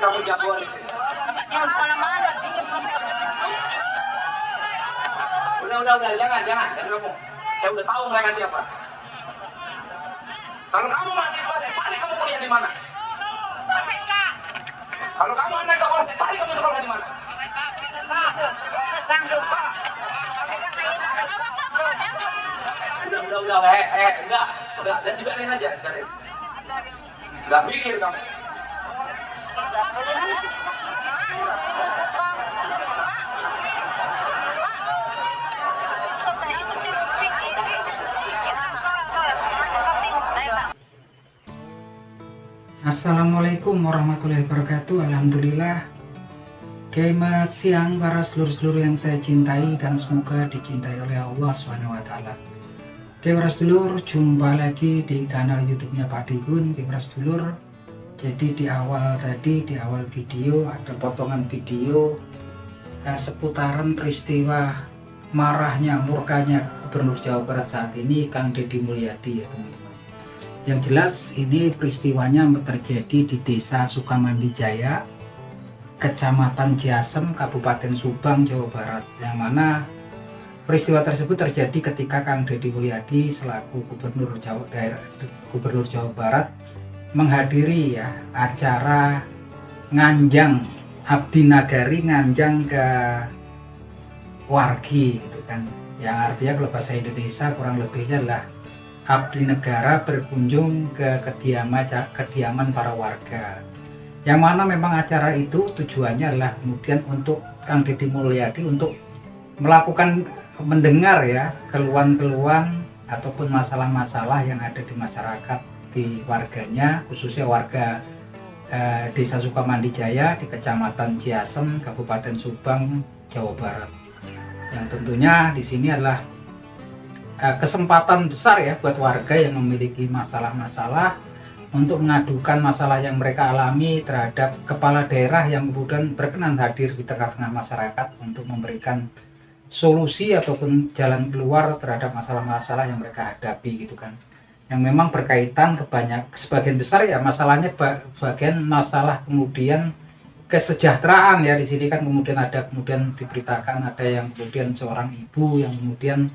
kamu jagoan di sini. Udah, jangan ngomong. Saya udah tahu mereka siapa. Kalau kamu mahasiswa, saya cari kamu kuliah di mana. Kalau kamu anak sekolah, saya cari kamu sekolah di mana. Udah, dan dibiarin aja, biarin. Nggak pikir kamu. Assalamualaikum warahmatullahi wabarakatuh. Alhamdulillah. Selamat siang para seluruh yang saya cintai dan semoga dicintai oleh Allah SWT. Oke para sedulur, jumpa lagi di kanal YouTube-nya Pak Digun. Oke para sedulur, jadi di awal video ada potongan video seputaran peristiwa marahnya, murkanya Gubernur Jawa Barat saat ini, Kang Deddy Mulyadi ya teman-teman. Yang jelas ini peristiwanya terjadi di Desa Sukamandijaya, Kecamatan Ciasem, Kabupaten Subang, Jawa Barat, yang mana peristiwa tersebut terjadi ketika Kang Deddy Mulyadi selaku Gubernur Jawa Barat menghadiri ya acara nganjang Abdi Nagari, nganjang ke wargi gitu kan, yang artinya kalau bahasa Indonesia kurang lebihnya adalah abdi negara berkunjung ke kediaman para warga, yang mana memang acara itu tujuannya adalah kemudian untuk Kang Deddy Mulyadi untuk melakukan mendengar ya keluhan-keluhan ataupun masalah-masalah yang ada di masyarakat, di warganya, khususnya warga Desa Sukamandijaya di Kecamatan Ciasem, Kabupaten Subang, Jawa Barat. Yang tentunya di sini adalah kesempatan besar ya buat warga yang memiliki masalah-masalah untuk mengadukan masalah yang mereka alami terhadap kepala daerah yang kemudian berkenan hadir di tengah-tengah masyarakat untuk memberikan solusi ataupun jalan keluar terhadap masalah-masalah yang mereka hadapi gitu kan, yang memang berkaitan sebagian besar ya masalahnya bagian masalah kemudian kesejahteraan ya. Di sini kan kemudian diberitakan ada yang kemudian seorang ibu yang kemudian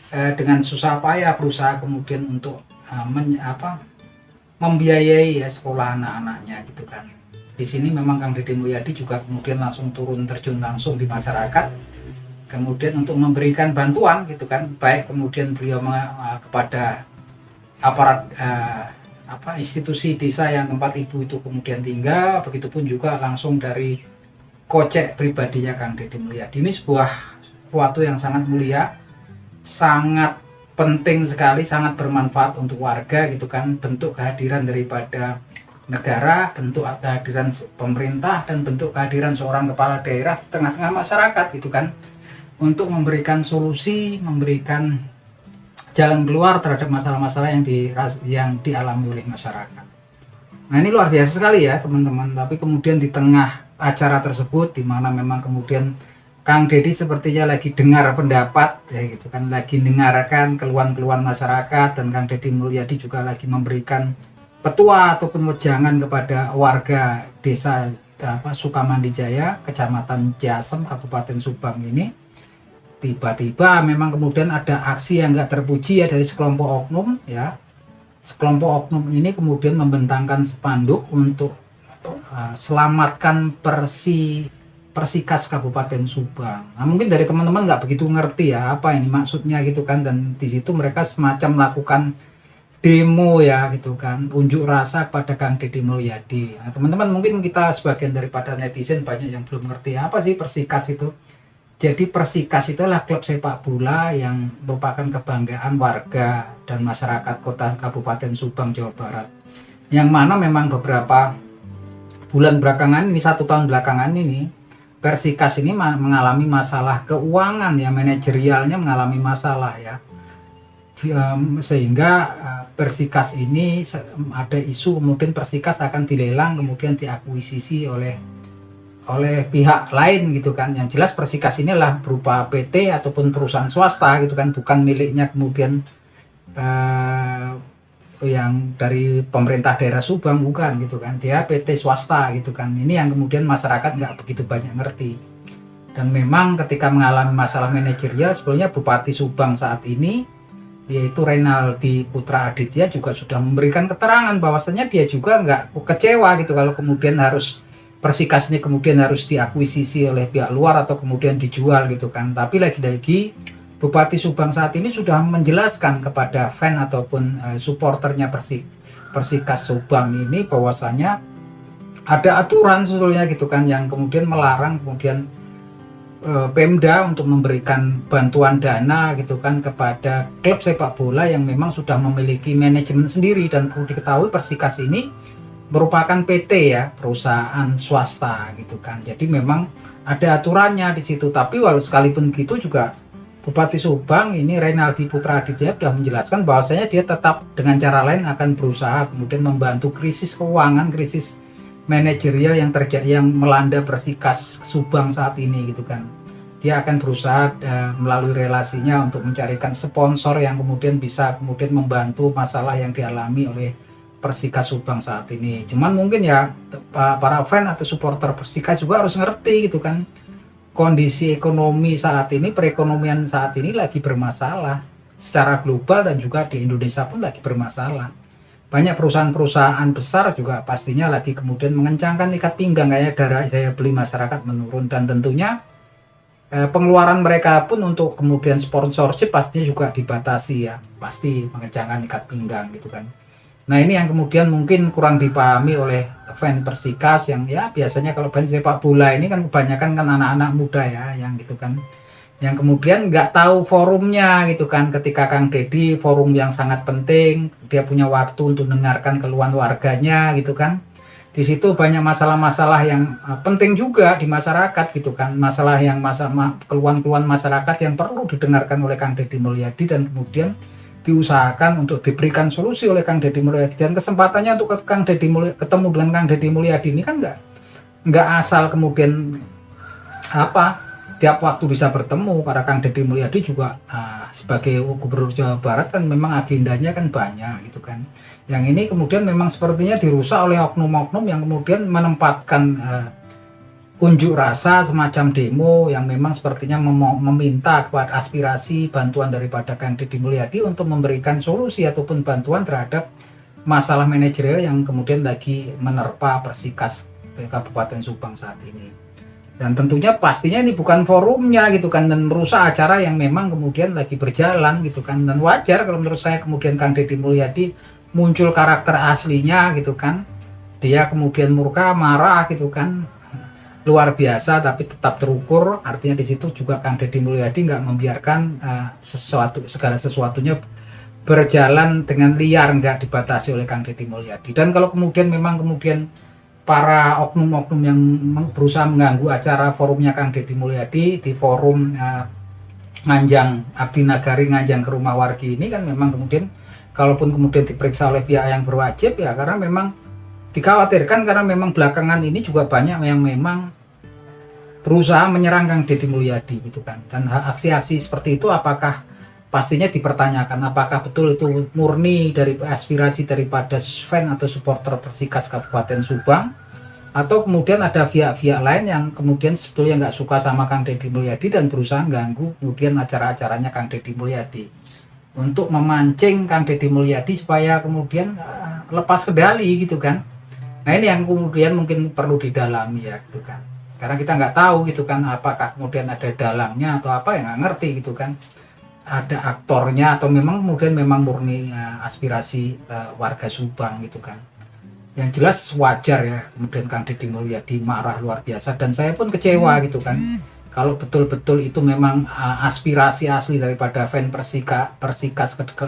dengan susah payah berusaha kemudian untuk membiayai ya sekolah anak-anaknya gitu kan. Di sini memang Kang Deddy Mulyadi juga kemudian langsung terjun langsung di masyarakat, kemudian untuk memberikan bantuan gitu kan, baik kemudian beliau kepada aparat institusi desa yang tempat ibu itu kemudian tinggal, begitupun juga langsung dari kocek pribadinya Kang Deddy Mulyadi. Ini sesuatu yang sangat mulia, sangat penting sekali, sangat bermanfaat untuk warga gitu kan, bentuk kehadiran daripada negara, bentuk kehadiran pemerintah, dan bentuk kehadiran seorang kepala daerah di tengah-tengah masyarakat gitu kan, untuk memberikan solusi, memberikan jalan keluar terhadap masalah-masalah yang dialami oleh masyarakat. Nah ini luar biasa sekali ya teman-teman. Tapi kemudian di tengah acara tersebut, di mana memang kemudian Kang Deddy sepertinya lagi dengar pendapat ya gitu kan, lagi dengarkan keluhan-keluhan masyarakat, dan Kang Deddy Mulyadi juga lagi memberikan petua ataupun wejangan kepada warga Desa Sukamandijaya, Kecamatan Ciasem, Kabupaten Subang ini. Tiba-tiba memang kemudian ada aksi yang enggak terpuji ya dari sekelompok oknum ya. Sekelompok oknum ini kemudian membentangkan spanduk untuk selamatkan Persikas Kabupaten Subang. Nah mungkin dari teman-teman nggak begitu ngerti ya apa ini maksudnya gitu kan, dan di situ mereka semacam melakukan demo ya gitu kan, unjuk rasa kepada Kang Deddy Mulyadi. Nah teman-teman, mungkin kita sebagian daripada netizen banyak yang belum ngerti apa sih Persikas itu. Jadi Persikas itu adalah klub sepak bola yang merupakan kebanggaan warga dan masyarakat kota Kabupaten Subang, Jawa Barat, yang mana memang beberapa bulan belakangan ini, 1 tahun belakangan ini, Persikas ini mengalami masalah keuangan ya, manajerialnya mengalami masalah ya, sehingga Persikas ini ada isu kemudian Persikas akan dilelang kemudian diakuisisi oleh pihak lain gitu kan. Yang jelas Persikas ini adalah berupa PT ataupun perusahaan swasta gitu kan, bukan miliknya kemudian yang dari pemerintah daerah Subang, bukan gitu kan, dia PT swasta gitu kan. Ini yang kemudian masyarakat nggak begitu banyak ngerti. Dan memang ketika mengalami masalah manajerial, sebetulnya Bupati Subang saat ini yaitu Reynaldi Putra Aditya juga sudah memberikan keterangan bahwasanya dia juga nggak kecewa gitu kalau kemudian harus Persikas ini kemudian harus diakuisisi oleh pihak luar atau kemudian dijual gitu kan. Tapi lagi-lagi Bupati Subang saat ini sudah menjelaskan kepada fan ataupun supporternya Persikas Subang ini bahwasanya ada aturan sebetulnya gitu kan yang kemudian melarang kemudian Pemda untuk memberikan bantuan dana gitu kan kepada klub sepak bola yang memang sudah memiliki manajemen sendiri. Dan perlu diketahui Persikas ini merupakan PT ya, perusahaan swasta gitu kan. Jadi memang ada aturannya di situ. Tapi walau sekalipun gitu juga Bupati Subang ini Reynaldi Putra Aditya sudah menjelaskan bahwasanya dia tetap dengan cara lain akan berusaha kemudian membantu krisis keuangan, krisis manajerial yang melanda Persikas Subang saat ini gitu kan. Dia akan berusaha melalui relasinya untuk mencarikan sponsor yang kemudian bisa kemudian membantu masalah yang dialami oleh Persikas Subang saat ini. Cuman mungkin ya para fan atau supporter Persikas juga harus ngerti gitu kan. Kondisi ekonomi saat ini, perekonomian saat ini lagi bermasalah secara global dan juga di Indonesia pun lagi bermasalah. Banyak perusahaan-perusahaan besar juga pastinya lagi kemudian mengencangkan ikat pinggang kayak daya beli masyarakat menurun, dan tentunya pengeluaran mereka pun untuk kemudian sponsorship pastinya juga dibatasi ya, pasti mengencangkan ikat pinggang gitu kan. Nah ini yang kemudian mungkin kurang dipahami oleh fan Persikas yang ya biasanya kalau fans sepak bola ini kan kebanyakan kan anak-anak muda ya yang gitu kan, yang kemudian nggak tahu forumnya gitu kan. Ketika Kang Deddy forum yang sangat penting, dia punya waktu untuk mendengarkan keluhan warganya gitu kan. Di situ banyak masalah-masalah yang penting juga di masyarakat gitu kan, masalah yang keluhan-keluhan masyarakat yang perlu didengarkan oleh Kang Deddy Mulyadi dan kemudian diusahakan untuk diberikan solusi oleh Kang Deddy Mulyadi. Dan kesempatannya untuk ketemu dengan Kang Deddy Mulyadi ini kan nggak asal kemudian tiap waktu bisa bertemu, karena Kang Deddy Mulyadi juga sebagai Gubernur Jawa Barat kan memang agendanya kan banyak gitu kan. Yang ini kemudian memang sepertinya dirusak oleh oknum-oknum yang kemudian menempatkan unjuk rasa semacam demo yang memang sepertinya meminta kepada aspirasi bantuan daripada Kang Deddy Mulyadi untuk memberikan solusi ataupun bantuan terhadap masalah manajerial yang kemudian lagi menerpa Persikas Kabupaten Subang saat ini. Dan tentunya pastinya ini bukan forumnya gitu kan, dan merusak acara yang memang kemudian lagi berjalan gitu kan. Dan wajar kalau menurut saya kemudian Kang Deddy Mulyadi muncul karakter aslinya gitu kan. Dia kemudian murka, marah gitu kan, luar biasa tapi tetap terukur. Artinya di situ juga Kang Deddy Mulyadi nggak membiarkan segala sesuatunya berjalan dengan liar, nggak dibatasi oleh Kang Deddy Mulyadi. Dan kalau kemudian memang para oknum-oknum yang berusaha mengganggu acara forumnya Kang Deddy Mulyadi di forum Nganjang Abdi Nagari, Nganjang ke Rumah Wargi ini kan memang kemudian kalaupun kemudian diperiksa oleh pihak yang berwajib ya, karena memang dikhawatirkan karena memang belakangan ini juga banyak yang memang berusaha menyerang Kang Deddy Mulyadi gitu kan. Dan aksi-aksi seperti itu apakah pastinya dipertanyakan apakah betul itu murni dari aspirasi daripada fan atau supporter Persikas Kabupaten Subang, atau kemudian ada pihak-pihak lain yang kemudian sebetulnya nggak suka sama Kang Deddy Mulyadi dan berusaha ganggu kemudian acara-acaranya Kang Deddy Mulyadi untuk memancing Kang Deddy Mulyadi supaya kemudian lepas kendali gitu kan. Nah ini yang kemudian mungkin perlu didalami ya gitu kan, karena kita nggak tahu gitu kan apakah kemudian ada dalangnya atau apa, yang nggak ngerti gitu kan, ada aktornya atau memang kemudian memang murni aspirasi warga Subang gitu kan. Yang jelas wajar ya kemudian Kang Deddy Mulyadi marah luar biasa, dan saya pun kecewa gitu kan. Kalau betul-betul itu memang aspirasi asli daripada fan Persikas ke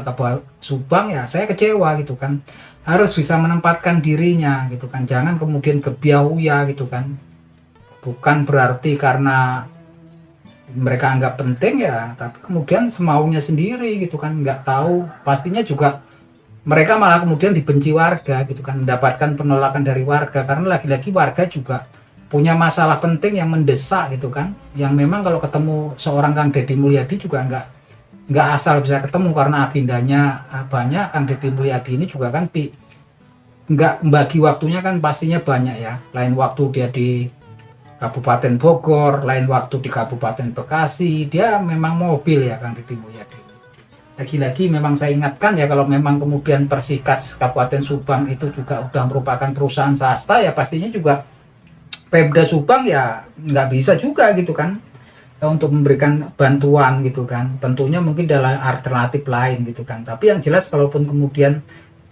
Subang ya saya kecewa gitu kan. Harus bisa menempatkan dirinya gitu kan, jangan kemudian gebiauya gitu kan. Bukan berarti karena mereka anggap penting ya, tapi kemudian semaunya sendiri gitu kan, nggak tahu. Pastinya juga mereka malah kemudian dibenci warga gitu kan, mendapatkan penolakan dari warga karena lagi-lagi warga juga punya masalah penting yang mendesak gitu kan, yang memang kalau ketemu seorang Kang Deddy Mulyadi juga nggak asal bisa ketemu karena agendanya banyak. Kang Deddy Mulyadi ini juga kan nggak bagi waktunya kan pastinya banyak ya. Lain waktu dia di Kabupaten Bogor, lain waktu di Kabupaten Bekasi, dia memang mobil ya Kang Deddy Mulyadi. Lagi-lagi memang saya ingatkan ya, kalau memang kemudian Persikas Kabupaten Subang itu juga udah merupakan perusahaan swasta, ya pastinya juga Pemda Subang ya nggak bisa juga gitu kan ya, untuk memberikan bantuan gitu kan. Tentunya mungkin adalah alternatif lain gitu kan. Tapi yang jelas kalaupun kemudian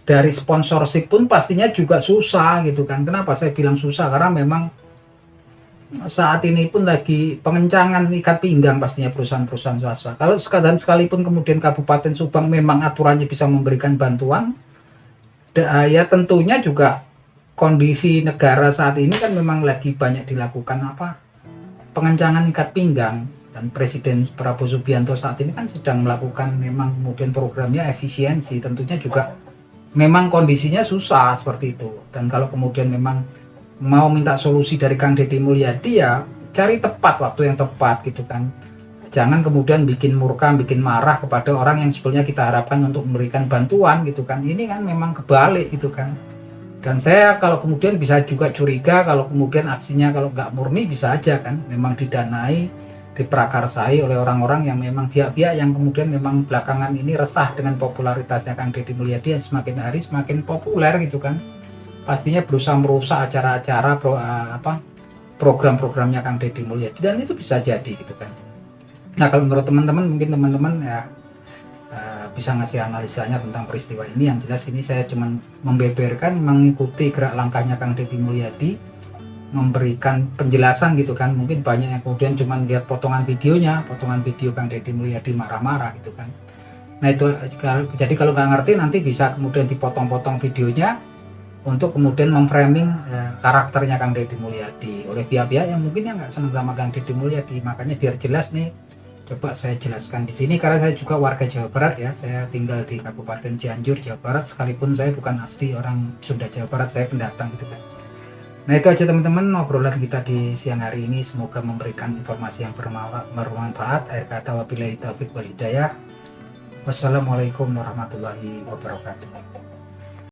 dari sponsorship pun pastinya juga susah gitu kan. Kenapa saya bilang susah? Karena memang saat ini pun lagi pengencangan ikat pinggang pastinya perusahaan-perusahaan swasta. Kalau sekalipun kemudian Kabupaten Subang memang aturannya bisa memberikan bantuan, ya tentunya juga kondisi negara saat ini kan memang lagi banyak dilakukan pengencangan ikat pinggang, dan Presiden Prabowo Subianto saat ini kan sedang melakukan memang kemudian programnya efisiensi. Tentunya juga memang kondisinya susah seperti itu. Dan kalau kemudian memang mau minta solusi dari Kang Deddy Mulyadi, ya cari tepat waktu yang tepat gitu kan. Jangan kemudian bikin murka, bikin marah kepada orang yang sebetulnya kita harapkan untuk memberikan bantuan gitu kan. Ini kan memang kebalik gitu kan. Dan saya kalau kemudian bisa juga curiga kalau kemudian aksinya kalau nggak murni bisa aja kan memang didanai, diprakarsai oleh orang-orang yang memang pihak-pihak yang kemudian memang belakangan ini resah dengan popularitasnya Kang Deddy Mulyadi yang semakin hari semakin populer gitu kan. Pastinya berusaha merusak acara-acara program-programnya Kang Deddy Mulyadi, dan itu bisa jadi gitu kan. Nah kalau menurut teman-teman, mungkin teman-teman ya bisa ngasih analisanya tentang peristiwa ini. Yang jelas ini saya cuma membeberkan, mengikuti gerak langkahnya Kang Deddy Mulyadi, memberikan penjelasan gitu kan. Mungkin banyak yang kemudian cuma lihat potongan videonya, potongan video Kang Deddy Mulyadi marah-marah gitu kan. Nah itu jadi kalau nggak ngerti nanti bisa kemudian dipotong-potong videonya untuk kemudian memframing karakternya Kang Deddy Mulyadi oleh pihak-pihak yang mungkin nggak senang sama Kang Deddy Mulyadi. Makanya biar jelas nih, coba saya jelaskan di sini karena saya juga warga Jawa Barat ya. Saya tinggal di Kabupaten Cianjur, Jawa Barat, sekalipun saya bukan asli orang Sunda Jawa Barat, saya pendatang gitu kan. Nah itu aja teman-teman obrolan kita di siang hari ini. Semoga memberikan informasi yang bermanfaat. Akhir kata wabillahi taufiq wal hidayah. Wassalamualaikum warahmatullahi wabarakatuh.